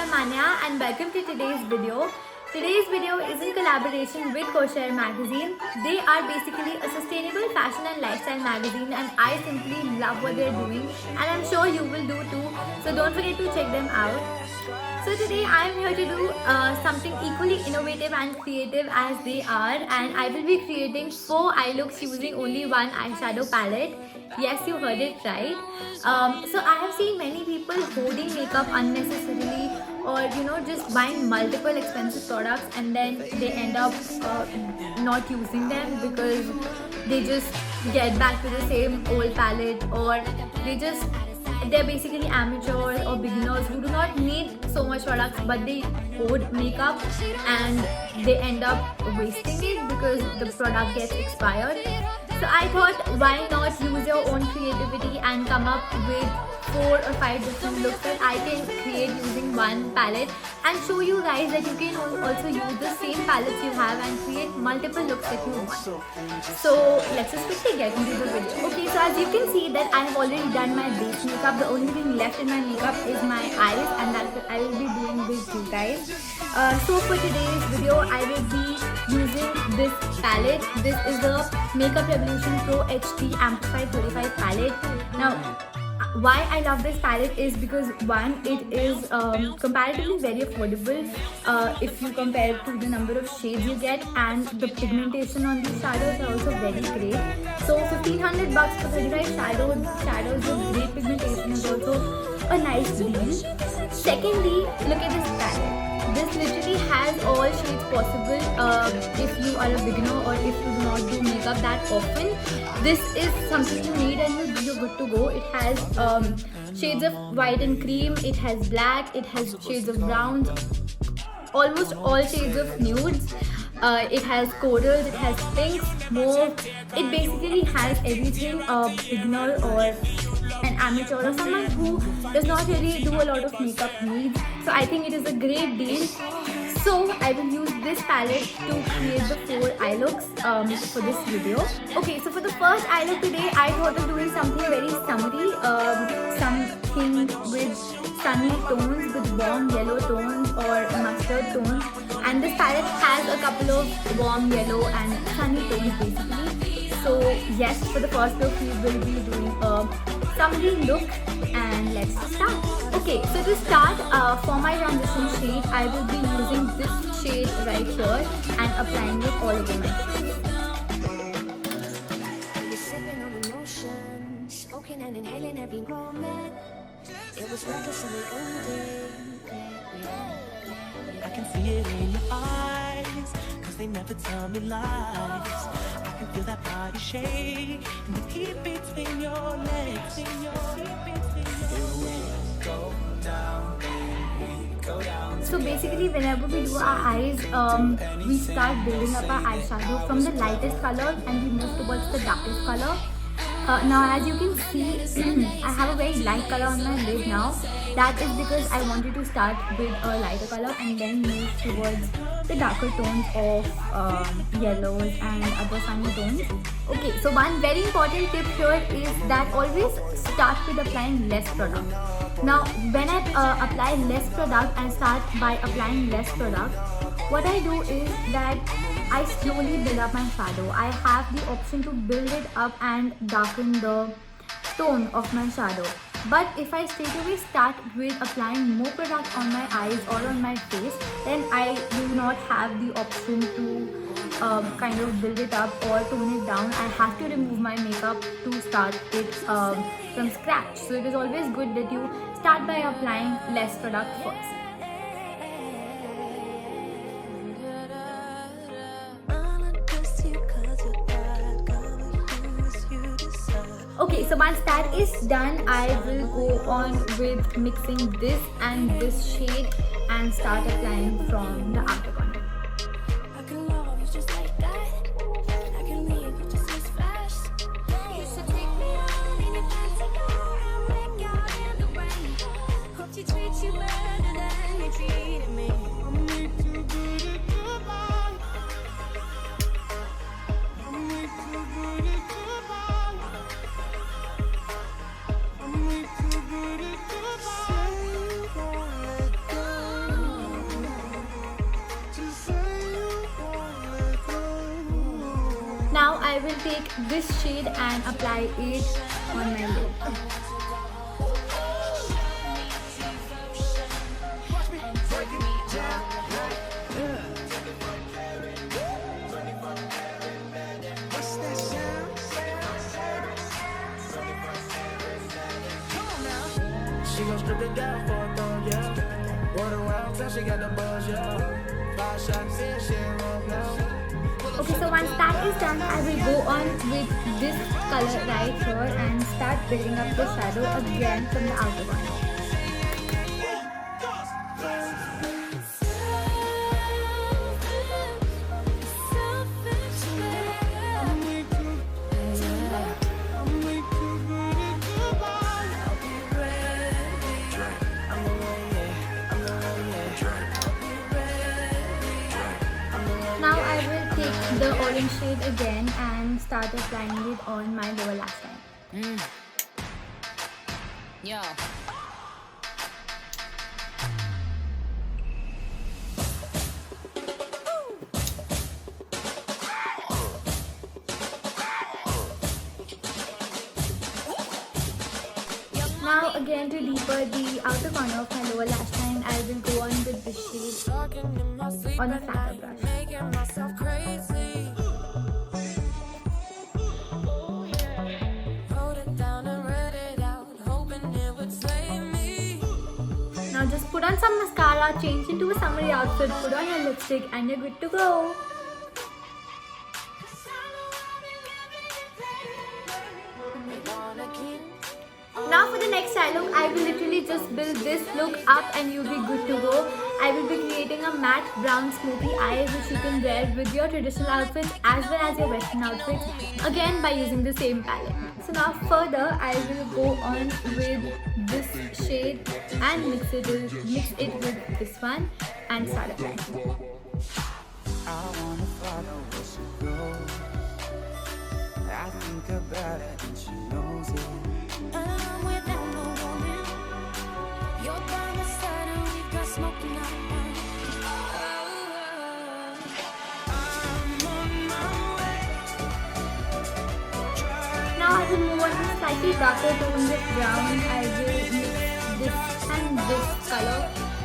I'm Manya and welcome to today's video. Today's video is in collaboration with Koshare magazine. They are basically a sustainable fashion and lifestyle magazine and I simply love what they're doing and I'm sure you will do too. So don't forget to check them out. So today I am here to do something equally innovative and creative as they are, and I will be creating 4 eye looks using only one eyeshadow palette. Yes, you heard it right. So I have seen many people hoarding makeup unnecessarily, or just buying multiple expensive products and then they end up not using them because they just get back to the same old palette, or they're basically amateurs or beginners who do not need so much products but they hoard makeup and they end up wasting it because the product gets expired. So I thought, why not use your own creativity and come up with 4 or 5 different looks that I can create using one palette and show you guys that you can also use the same palettes you have and create multiple looks that you want. So let's just quickly get into the video. Okay, so as you can see that I have already done my base makeup. The only thing left in my makeup is my eyes, and that's what I will be doing with you guys. So for today's video, I will be using this palette. This is the Makeup Revolution Pro HD Amplified 35 palette. Now, why I love this palette is because one, it is comparatively very affordable if you compare it to the number of shades you get, and the pigmentation on these shadows are also very great. So 1500 bucks for 35 shadows with great pigmentation is also a nice deal. Secondly, look at this palette. This literally has all shades possible if you are a beginner or if you do not do makeup that often. This is something you need and you're good to go. It has shades of white and cream, it has black, it has shades of browns, almost all shades of nudes. It has corals, it has pinks, mauve. It basically has everything a beginner or an amateur or someone who does not really do a lot of makeup needs. So I think it is a great deal. So I will use this palette to create the 4 eye looks for this video. Okay, so for the first eye look today, I thought of doing something very summery, something with sunny tones, with warm yellow tones or mustard tones. And this palette has a couple of warm yellow and sunny tones basically. So yes, for the first look we will be doing a summery look, and let's start. Okay, so to start, for my transition shade, I will be using this shade right here and applying it all over my face. I can see it in your eyes, cause they never tell me lies. I can feel that body shake and the heat between your legs. So basically, whenever we do our eyes, we start building up our eyeshadow from the lightest color and we move towards the darkest color. Now as you can see, I have a very light color on my lid now. That is because I wanted to start with a lighter color and then move towards the darker tones of yellows and other sunny tones. Okay, so one very important tip here is that always start with applying less product. Now when I apply less product and start by applying less product, what I do is that I slowly build up my shadow. I have the option to build it up and darken the tone of my shadow. But if I straight away start with applying more product on my eyes or on my face, then I do not have the option to kind of build it up or tone it down. I have to remove my makeup to start it from scratch. So it is always good that you start by applying less product first. Okay, so once that is done, I will go on with mixing this and this shade and start applying from the outer corner. will take this shade and apply it on my lid. She gon' strip it down for a thumb, yeah. Run around till she got the buzz, yeah. 5 shots in, she ain't wrong now. Okay, so once that is done, I will go on with this color right here and start building up the shadow again from the outer corner. Now I will take the orange shade again and start applying it on my lower lash line. Yo. Now again, to deeper the outer corner of my lower lash line, I will go on with this shade on a flatter brush. Making myself crazy. Wrote it down and read it out, hoping it would slay me. Now just put on some mascara, change into a summery outfit, put on your lipstick and you're good to go. Now for the next style look, I will literally just build this look up and you'll be good to go. I will be creating a matte brown smoky eye which you can wear with your traditional outfits as well as your western outfits, again by using the same palette. So now further, I will go on with this shade and mix it with this one and start applying. I wanna follow where she goes. I think about it and she knows it. I'm without no warning. You're by my side and we've got smoking out. I'm on my way. Now I will move on to slightly darker tone with brown. I will mix this and this color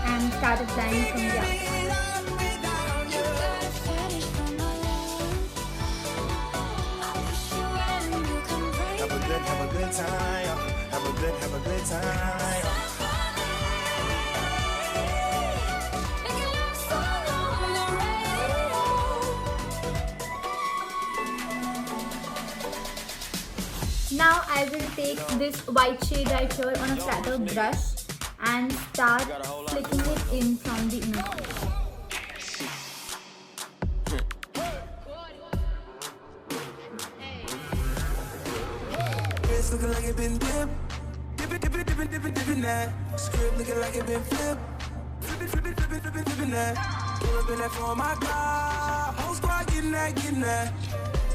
and start applying from the outside. Have a good time. Have a good time. Now I will take this white shade right here on a flatter brush and start flicking it in from the inner corner. It's looking like it been dipped. Dipping that. Script looking like it been flipped. Flipping that. Pull up in that for my car. Whole squad getting that.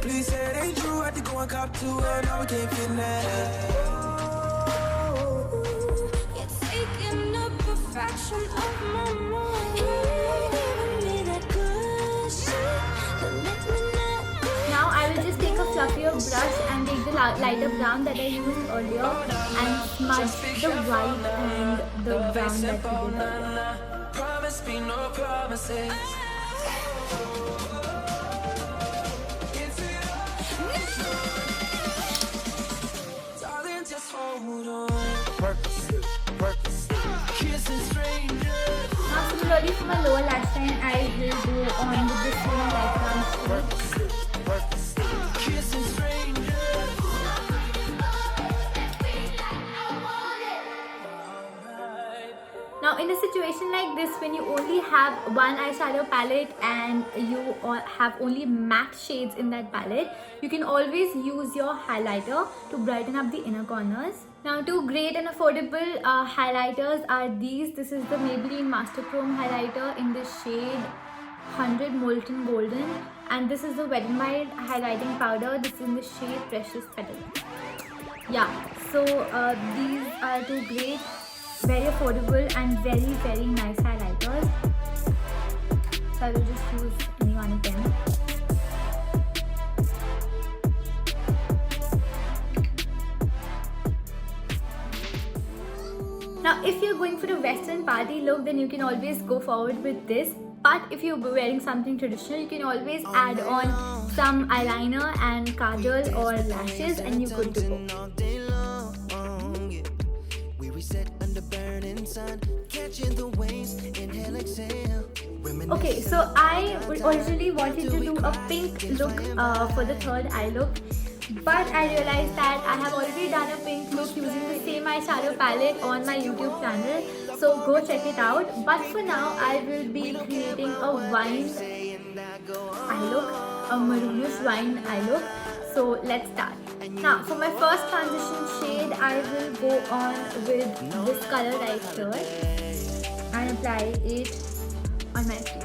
Please say it ain't true. I had to go and cop to it. Now we can't fit in that. You're taking up a fraction of my mind. Giving me that good shit that makes me not. Now I will just take a fluffier brush and take the lighter brown that I used earlier and smudge the white and the brown that we did earlier. Promise me no promises. Darling, just hold on. Purpose. Kissing strangers. Now similarly for my lower lash line, I will go on with this really light brown shade. Kissing strangers. Now in a situation like this, when you only have one eyeshadow palette and you have only matte shades in that palette, you can always use your highlighter to brighten up the inner corners. Now two great and affordable highlighters are these. This is the Maybelline Master Chrome highlighter in the shade 100 Molten Golden, and this is the Wet n Wild highlighting powder. This is in the shade Precious Petal. Yeah, so these are two great, very affordable and very, very nice highlighters. So I will just use any one of them. if you're going for a western party look, then you can always go forward with this. But if you're wearing something traditional, you can always add on some eyeliner and kajal or lashes and you're good to go. all day long, yeah. We reset under burning sun, catching the waves, inhale, exhale. Okay, so I originally wanted to do a pink look for the third eye look, but I realized that I have already done a pink look using the same eyeshadow palette on my YouTube channel, so go check it out. But for now, I will be creating a wine eye look, a maroonish wine eye look. So let's start. Now for my first transition shade, I will go on with this color right here and apply it on my face.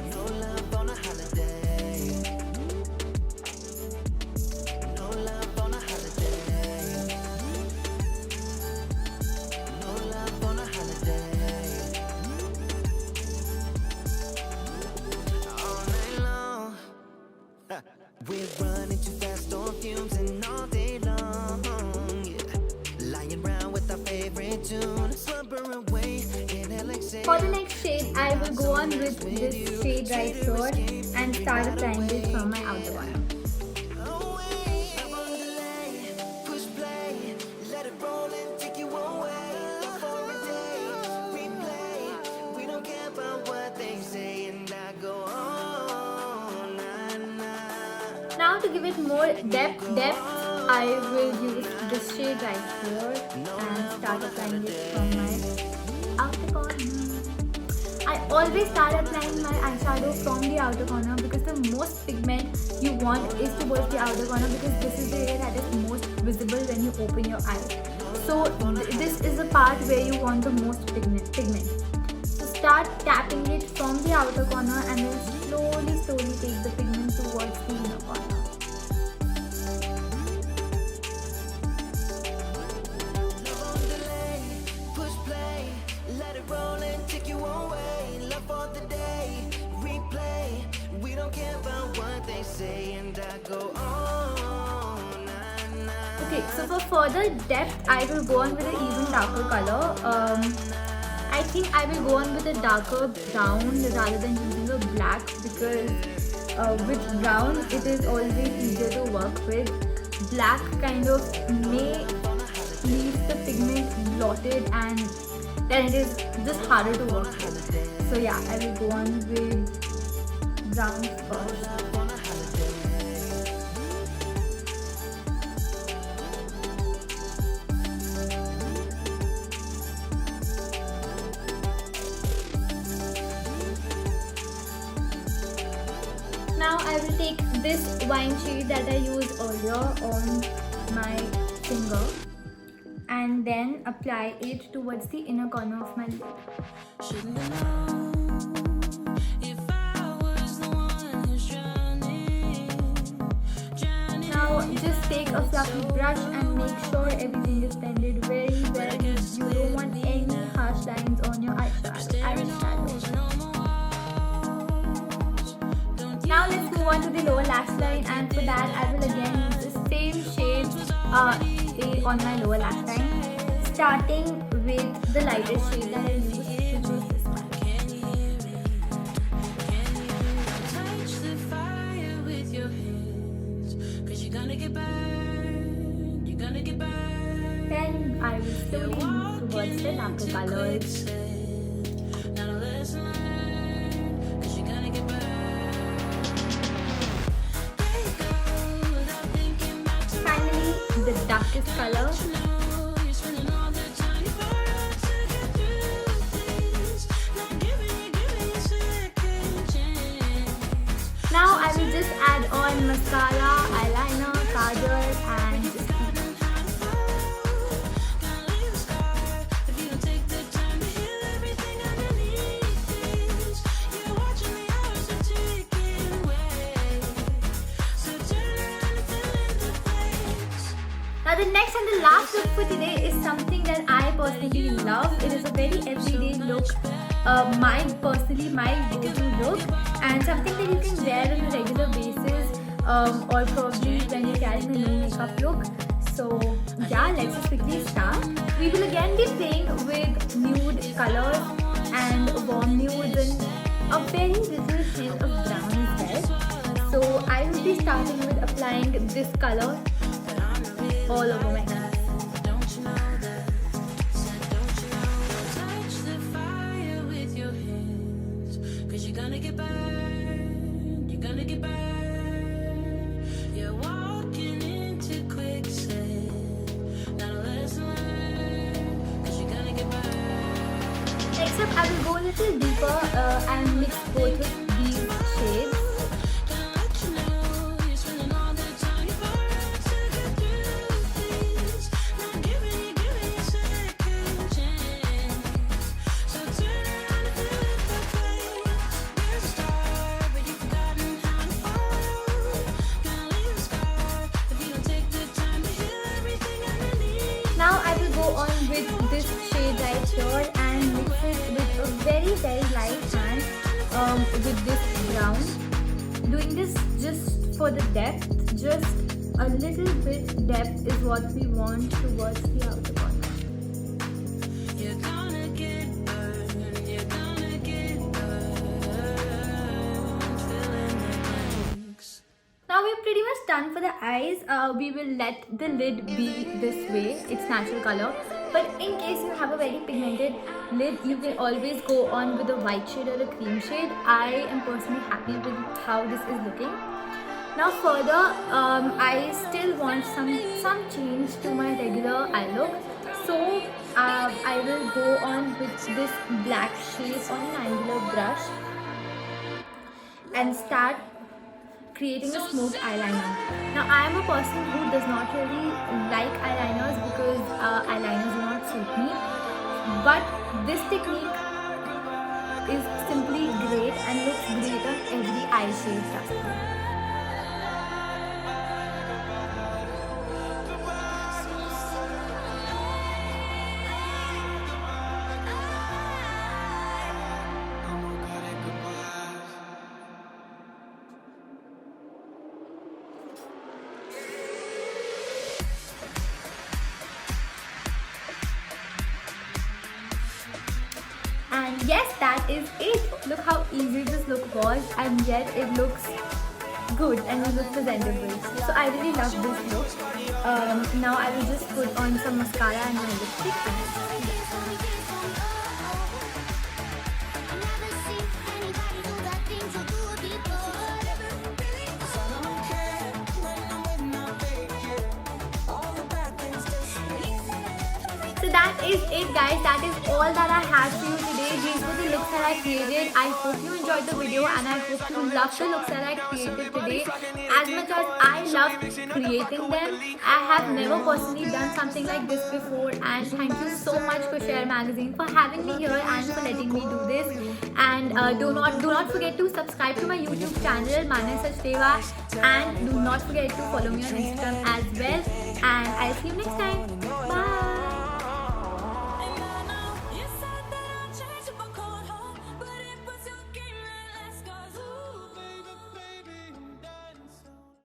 We're running too fast on fumes and all day long, yeah. Lying around with our favorite tune, slumber away, inhale, exhale. For the next shade, I will go on with this shade right here and start applying it from my outer corner. Away, up on delay, push play, let it roll and take you away. For a day, replay, we don't care about what they say, and I go on, Now to give it more depth, I will use this shade right here and start applying it from my outer corner. I always start applying my eyeshadow from the outer corner because the most pigment you want is towards the outer corner, because this is the area that is most visible when you open your eye. So this is the part where you want the most pigment. So start tapping it from the outer corner and then slowly take the pigment towards the inner corner. push play, let it roll and take you away. Love for the day, replay, we don't care about what they say, and I go on. Okay, so for further depth, I will go on with an even darker color. I think I will go on with a darker brown rather than using a black, because with brown it is always easier to work with. Black kind of may leave the pigment blotted and then it is just harder to work with. So yeah, I will go on with brown first. Now I will take this wine shade that I used earlier on my finger and then apply it towards the inner corner of my lid. Now just take a fluffy brush and make sure everything is blended very well. You don't want any harsh lines on your eyeshadow. Now let's move on to the lower lash line, and for that I will again use the same shade on my lower lash line, starting with the lightest shade that I used, which was this one. Then I will slowly move towards the darker colors. The darkest color. Now I will just add on mascara, eyeliner, kajal and just Now the next and the last look for today is something that I personally love. It is a very everyday look, my go-to look, and something that you can wear on a regular basis or probably when you're carrying a no makeup look. So yeah, let's just quickly start. We will again be playing with nude colors and warm nudes and a very little hint of brown as well. So I will be starting with applying this color all over my face. Touch the fire with your hands, 'cause you're gonna get burned, you're gonna get burned. You're walking into quicksand, not a lesson learned, 'cause you're gonna get burned. Next up, I will go a little deeper and mix both of these shades. Gonna let you know you're spending all the time you borrowed to get through this. Not giving you second chance. So turn around and fill it the place. There's a star, but you've forgotten how to follow. Gonna leave a scar if you don't take the time to heal everything underneath. Now I will go on with this shade right here and mix it with a very light hand with this brown. Doing this just for the depth, just a little bit depth is what we want towards the outer corner. You're gonna get burned, you're gonna get burned. Fill in the blanks. Now we're pretty much done for the eyes. We will let the lid be this way, its natural color. But in case you have a very pigmented lid, you can always go on with a white shade or a cream shade. I am personally happy with how this is looking. Now further, I still want some change to my regular eye look. So I will go on with this black shade on an angular brush and start creating a smoked eyeliner. Now I am a person who does not really like eyeliners because eyeliners do not suit me. But this technique is simply great and looks great on every eye shade. Trust me. And yes, that is it. Look how easy this look was, and yet it looks good and it looks presentable. So I really love this look. Now I will just put on some mascara and my lipstick. I've never seen anybody do the things you do before. So that is it, guys. That is all that I had for you today. These were the looks that I created. I hope you enjoyed the video and I hope you loved the looks that I created today as much as I loved creating them. I have never personally done something like this before, and thank you so much Koshare Magazine for having me here and for letting me do this. And do not forget to subscribe to my YouTube channel Mane Sachdeva, and do not forget to follow me on Instagram as well.